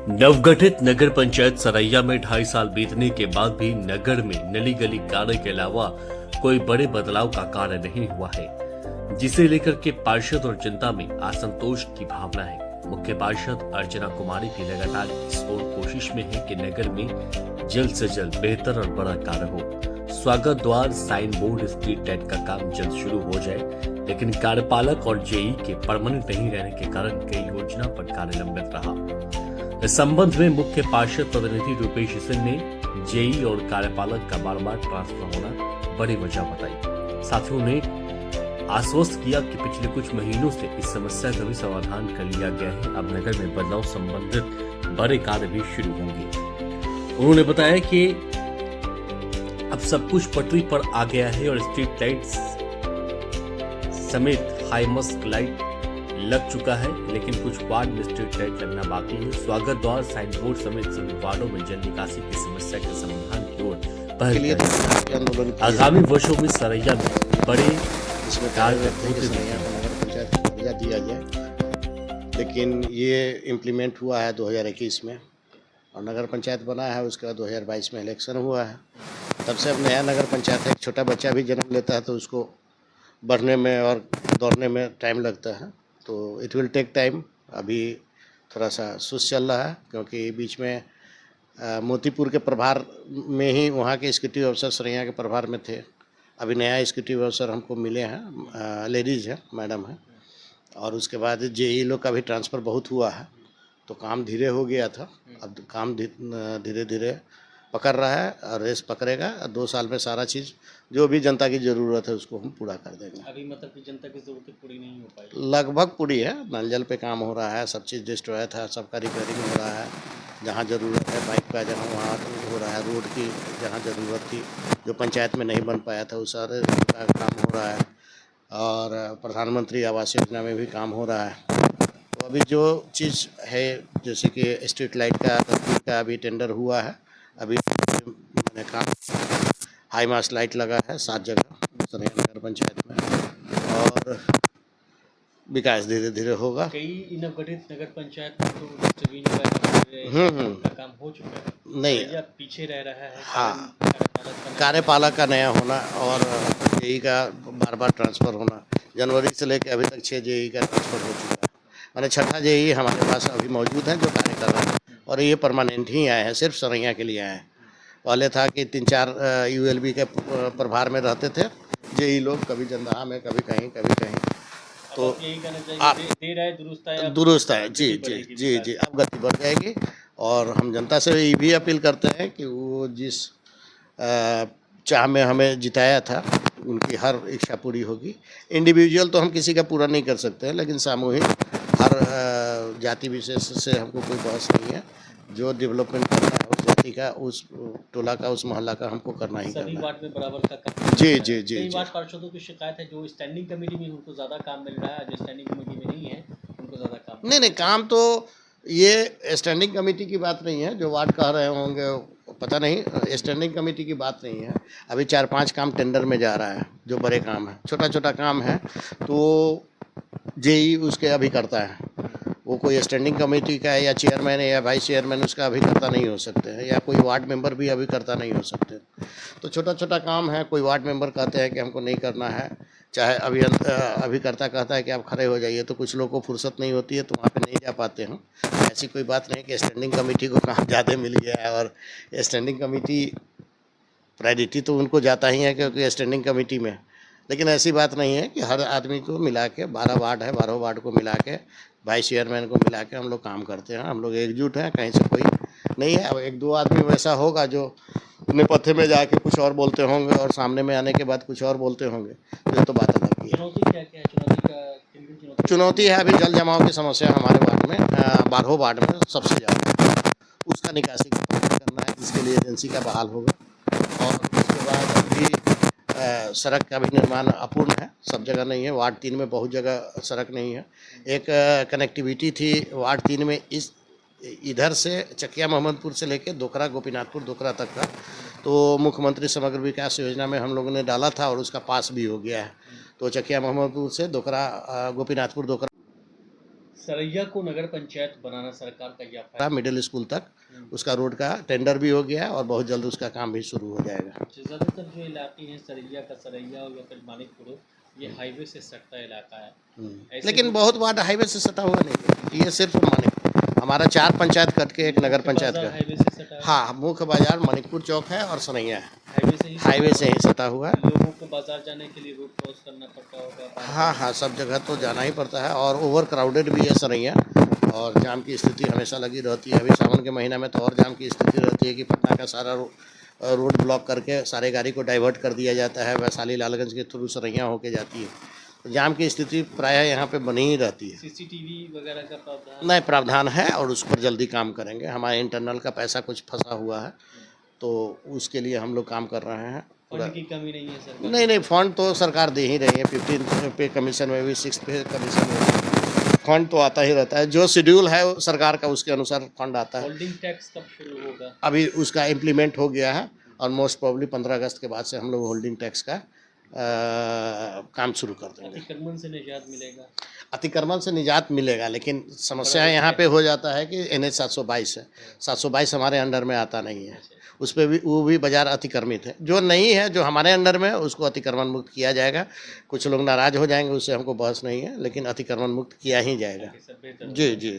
नवगठित नगर पंचायत सरैया में 2.5 साल बीतने के बाद भी नगर में नली गली कार्य के अलावा कोई बड़े बदलाव का कार्य नहीं हुआ है, जिसे लेकर के पार्षद और जनता में असंतोष की भावना है। मुख्य पार्षद अर्चना कुमारी भी लगातार इस ओर कोशिश में है कि नगर में जल्द से जल्द बेहतर और बड़ा कार्य हो। स्वागत द्वार, साइन बोर्ड, स्ट्रीट लाइट का काम जल्द शुरू हो जाए, लेकिन कार्यपालक और जेई के परमानेंट नहीं रहने के कारण कई योजना पर कार्य लंबित रहा। इस संबंध में मुख्य पार्षद प्रतिनिधि रूपेश सिंह ने जेई और कार्यपालक का बार बार ट्रांसफर होना बड़ी वजह बताई। साथ ही उन्हें आश्वस्त किया कि पिछले कुछ महीनों से इस समस्या का भी समाधान कर लिया गया है। अब नगर में बदलाव संबंधित बड़े कार्य भी शुरू होंगे। उन्होंने बताया कि अब सब कुछ पटरी पर आ गया है और स्ट्रीट लाइट्स समेत हाई मस्क लाइट लग चुका है, लेकिन कुछ वार्ड में स्ट्रीट लाइट लगना बाकी है। स्वागत द्वार, साइन बोर्ड समेत सभी वार्डों में जल निकासी की समस्या के समाधान की ओर पहल कर आगामी वर्षों में सरैया में बड़े कार्य दिया जाए, लेकिन ये इम्प्लीमेंट हुआ है 2021 में और नगर पंचायत बना है। उसके बाद 2022 में इलेक्शन हुआ है। तब से अब नया नगर पंचायत है। एक छोटा बच्चा भी जन्म लेता है तो उसको बढ़ने में और दौड़ने में टाइम लगता है, तो इट विल टेक टाइम। अभी थोड़ा सा सुस्त चल रहा है क्योंकि बीच में मोतीपुर के प्रभार में ही वहाँ के एग्जीक्यूटिव अफसर सरैया के प्रभार में थे। अभी नया एग्जीक्यूटिव अफसर हमको मिले हैं, लेडीज़ है, मैडम है। और उसके बाद जेई लोग का भी ट्रांसफ़र बहुत हुआ है, तो काम धीरे हो गया था। अब काम धीरे धीरे पकड़ रहा है और रेस पकड़ेगा। 2 साल में सारा चीज़ जो भी जनता की ज़रूरत है उसको हम पूरा कर देंगे। अभी मतलब कि जनता की ज़रूरतें पूरी नहीं हो पाई, लगभग पूरी है। नल जल पे काम हो रहा है, सब चीज़ डिस्ट्रॉय था, सबका रिपेयरिंग हो रहा है। जहाँ ज़रूरत है बाइक का, जहाँ वहाँ हो रहा है। रोड की जहाँ ज़रूरत थी, जो पंचायत में नहीं बन पाया था, उस सारे का काम हो रहा है। और प्रधानमंत्री आवास योजना में भी काम हो रहा है। तो अभी जो चीज़ है, जैसे कि स्ट्रीट लाइट का अभी टेंडर हुआ है। अभी मैंने काम हाई मास्ट लाइट लगा है 7 जगह सरैया नगर पंचायत में, और विकास धीरे धीरे होगा। कई नवगठित नगर पंचायत में तो डस्टबिन का काम हो चुका है, नहीं, या पीछे रह रहा है। हाँ, कार्यपालक का नया होना और जेई का बार बार ट्रांसफ़र होना। जनवरी से लेकर अभी तक 6 जेई का ट्रांसफ़र हो चुका है। मैंने 6ठा जेई हमारे पास अभी मौजूद हैं जो कार्य कर रहे हैं, और ये परमानेंट ही आए हैं, सिर्फ सरैया के लिए आए हैं। पहले था कि 3-4 यूएलबी के प्रभार में रहते थे जेई लोग, कभी जंदाहा में, कभी कहीं कभी कहीं। तो यही कहना चाहिए, देर है दुरुस्त है। जी जी जी जी, अब गति बढ़ जाएगी। और हम जनता से ये भी अपील करते हैं कि वो जिस चाह में हमें जिताया था, उनकी हर इच्छा पूरी होगी। इंडिविजुअल तो हम किसी का पूरा नहीं कर सकते हैं, लेकिन सामूहिक हर जाति विशेष से हमको कोई बहस नहीं है। जो डेवलपमेंट करना है उस जाति का, उस टोला का, उस मोहल्ला का हमको करना ही करना है। सभी वार्ड में बराबर का काम। जी जी जी। कई वार्ड पार्षदों की शिकायत है जो स्टैंडिंग कमेटी में उनको ज़्यादा काम मिल रहा है, जो स्टैंडिंग कमेटी में नहीं है उनको ज़्यादा काम। नहीं, काम तो ये स्टैंडिंग कमेटी की बात नहीं है। जो वार्ड कह रहे होंगे पता नहीं, स्टैंडिंग कमेटी की बात नहीं है। अभी 4-5 काम टेंडर में जा रहा है, जो बड़े काम है। छोटा छोटा काम है तो जेई उसके अभी करता है। वो कोई स्टैंडिंग कमेटी का है या चेयरमैन है या वाइस चेयरमैन, उसका अभी करता नहीं हो सकते हैं, या कोई वार्ड मेंबर भी अभी करता नहीं हो सकते। तो छोटा छोटा काम है। कोई वार्ड मेंबर कहते हैं कि हमको नहीं करना है, चाहे अभिकर्ता कहता है कि आप खड़े हो जाइए, तो कुछ लोगों को फुर्सत नहीं होती है तो वहाँ पे नहीं जा पाते हैं। ऐसी कोई बात नहीं कि स्टैंडिंग कमेटी को काम ज़्यादा मिल गया है, और स्टैंडिंग कमेटी प्रायोरिटी तो उनको जाता ही है क्योंकि स्टैंडिंग कमेटी में। लेकिन ऐसी बात नहीं है कि हर आदमी को मिला के, 12 वार्ड है, 12 वार्ड को मिला के, वाइस चेयरमैन को मिला के हम लोग काम करते हैं। हम लोग एकजुट हैं, कहीं से कोई नहीं है। अब 1-2 आदमी वैसा होगा जो अपने पथे में जाके कुछ और बोलते होंगे और सामने में आने के बाद कुछ और बोलते होंगे, तो ये तो बात अलग ही है। चुनौती क्या क्या है? चुनौती है अभी जल जमाव की समस्या हमारे वार्ड में, 12 वार्ड में सबसे ज़्यादा है। उसका निकासी करना है, इसके लिए एजेंसी का बहाल होगा। और उसके बाद अभी सड़क का भी निर्माण अपूर्ण है, सब जगह नहीं है। वार्ड 3 में बहुत जगह सड़क नहीं है। एक कनेक्टिविटी थी वार्ड 3 में, इधर से चकिया मोहम्मदपुर से लेके दोकरा, गोपीनाथपुर, दोकरा तक का, तो मुख्यमंत्री समग्र विकास योजना में हम लोगों ने डाला था और उसका पास भी हो गया है। तो चकिया मोहम्मदपुर से दोकरा, गोपीनाथपुर, दोकरा सरैया को नगर पंचायत बनाना सरकार का यह फैसला। मिडिल स्कूल तक उसका रोड का टेंडर भी हो गया है और बहुत जल्द उसका काम भी शुरू हो जाएगा। ज़्यादातर जो इलाके हैं सरैया का, सरैया हो या फिर मानिकपुर हो, ये हाईवे से सटता इलाका है। ऐसे लेकिन बहुत बार हाईवे से सटा हुआ नहीं है, ये सिर्फ मानिकपुर हमारा 4 पंचायत कट के एक नगर पंचायत बाजार का। हाईवे से सटा है। हाँ, मुख्य बाजार मणिकपुर चौक है और सरैया है, हाईवे से ही हाईवे से ही सटा हुआ है। लोगों को बाजार जाने के लिए रोड क्रॉस करना पड़ता होगा। हाँ हाँ, सब जगह तो जाना ही पड़ता है और ओवर क्राउडेड भी है सरैया और जाम की स्थिति हमेशा लगी रहती है। अभी सावन के महीना में तो और जाम की स्थिति रहती है कि पटना का सारा रोड ब्लॉक करके सारे गाड़ी को डाइवर्ट कर दिया जाता है, वैशाली लालगंज के थ्रू सरैया होके जाती है। तो जाम की स्थिति प्रायः यहाँ पे बनी ही रहती है। सीसीटीवी वगैरह का प्रावधान नए प्रावधान है और उस पर जल्दी काम करेंगे। हमारे इंटरनल का पैसा कुछ फंसा हुआ है तो उसके लिए हम लोग काम कर रहे हैं। फंड की कमी नहीं है सरकार। नहीं, फंड तो सरकार दे ही रही है। 15 पे कमीशन में भी, 6 पे कमीशन में भी फंड तो आता ही रहता है। जो शेड्यूल है वो सरकार का, उसके अनुसार फंड आता है। होल्डिंग टैक्स कब शुरू होगा? अभी उसका इम्प्लीमेंट हो गया है और मोस्ट प्रॉब्ली 15 अगस्त के बाद से हम लोग होल्डिंग टैक्स का काम शुरू कर देंगे। अतिक्रमण से निजात मिलेगा? अतिक्रमण से निजात मिलेगा, लेकिन समस्या यहाँ पे हो जाता है कि NH 722 है। 722 हमारे अंडर में आता नहीं है, उस पर भी वो भी बाजार अतिक्रमित है। जो नहीं है, जो हमारे अंडर में है, उसको अतिक्रमण मुक्त किया जाएगा। कुछ लोग नाराज हो जाएंगे, उससे हमको बहस नहीं है, लेकिन अतिक्रमण मुक्त किया ही जाएगा। सब बेहतर जी जी।